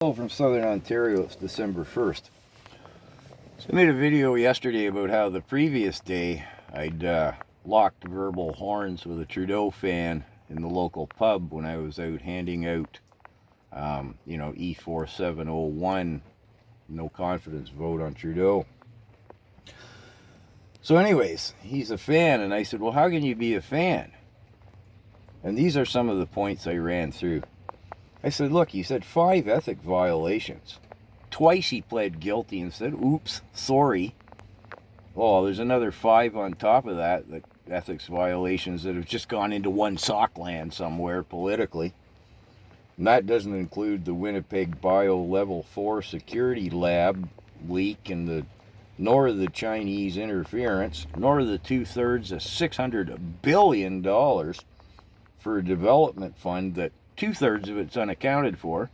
Hello from Southern Ontario. It's December 1st. So I made a video yesterday about how the previous day I'd locked verbal horns with a Trudeau fan in the local pub when I was out handing out, E4701, no confidence vote on Trudeau. So anyways, he's a fan, and I said, well, how can you be a fan? And these are some of the points I ran through. I said, look, he said 5 ethic violations. Twice he pled guilty and said, oops, sorry. Oh, there's another 5 on top of that, ethics violations that have just gone into one sock land somewhere politically. And that doesn't include the Winnipeg Bio Level 4 security lab leak, and nor the Chinese interference, nor the 2/3 of $600 billion for a development fund that 2/3 of it's unaccounted for.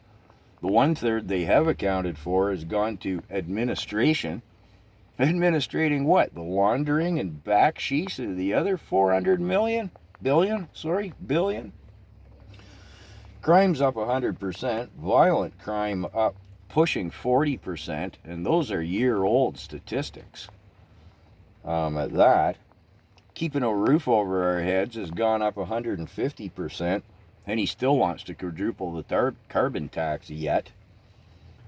The 1/3 they have accounted for has gone to administration. Administrating what? The laundering and backsheesh of the other 400 billion. Crime's up 100%. Violent crime up pushing 40%, and those are year-old statistics. At that, keeping a roof over our heads has gone up 150%. And he still wants to quadruple the carbon tax yet.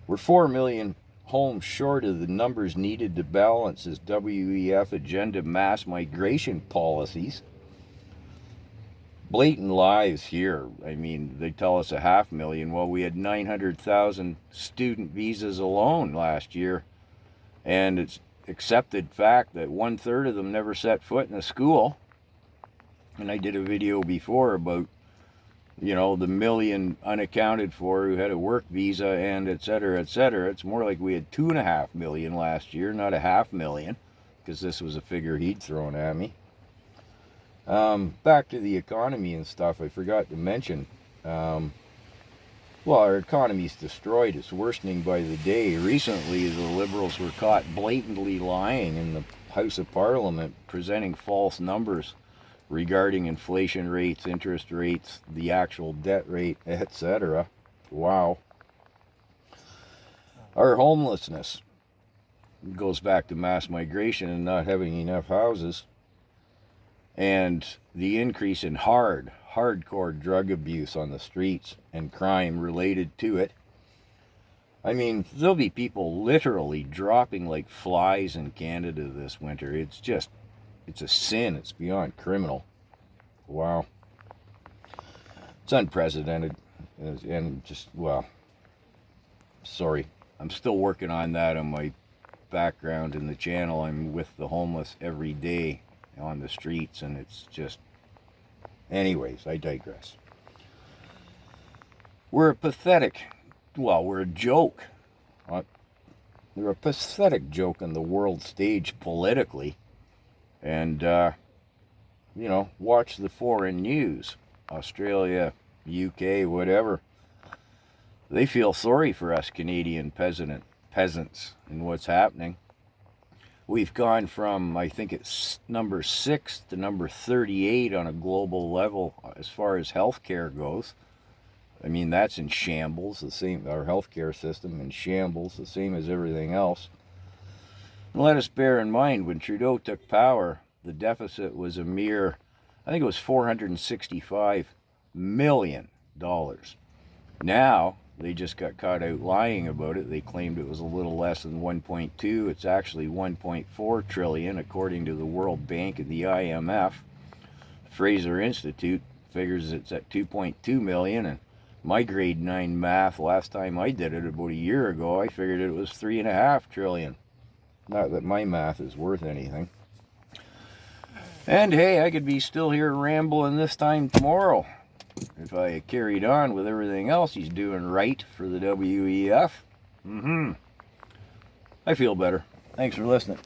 We're 4 million homes short of the numbers needed to balance his WEF agenda mass migration policies. Blatant lies here. I mean, they tell us 500,000. Well, we had 900,000 student visas alone last year. And it's accepted fact that 1/3 of them never set foot in a school. And I did a video before about the million unaccounted for who had a work visa and et cetera, et cetera. It's more like we had 2.5 million last year, not 500,000, because this was a figure he'd thrown at me. Back to the economy and stuff, I forgot to mention. Our economy's destroyed. It's worsening by the day. Recently, the Liberals were caught blatantly lying in the House of Parliament, presenting false numbers regarding inflation rates, interest rates, the actual debt rate, etc. Wow. Our homelessness goes back to mass migration and not having enough houses, and the increase in hardcore drug abuse on the streets and crime related to it. I mean, there'll be people literally dropping like flies in Canada this winter. It's a sin. It's beyond criminal. Wow. It's unprecedented. And sorry. I'm still working on that on my background in the channel. I'm with the homeless every day on the streets, and it's just... Anyways, I digress. We're a joke. We're a pathetic joke on the world stage politically. And, watch the foreign news, Australia, UK, whatever. They feel sorry for us Canadian peasants and what's happening. We've gone from, I think it's number 6 to number 38 on a global level as far as healthcare goes. I mean, that's in shambles, the same, our healthcare system in shambles, the same as everything else. And let us bear in mind, when Trudeau took power, the deficit was a mere, I think it was $465 million. Now, they just got caught out lying about it. They claimed it was a little less than 1.2. It's actually 1.4 trillion, according to the World Bank and the IMF. Fraser Institute figures it's at 2.2 million, and my grade 9 math, last time I did it about a year ago, I figured it was 3.5 trillion. Not that my math is worth anything. And hey, I could be still here rambling this time tomorrow if I carried on with everything else he's doing right for the WEF. I feel better. Thanks for listening.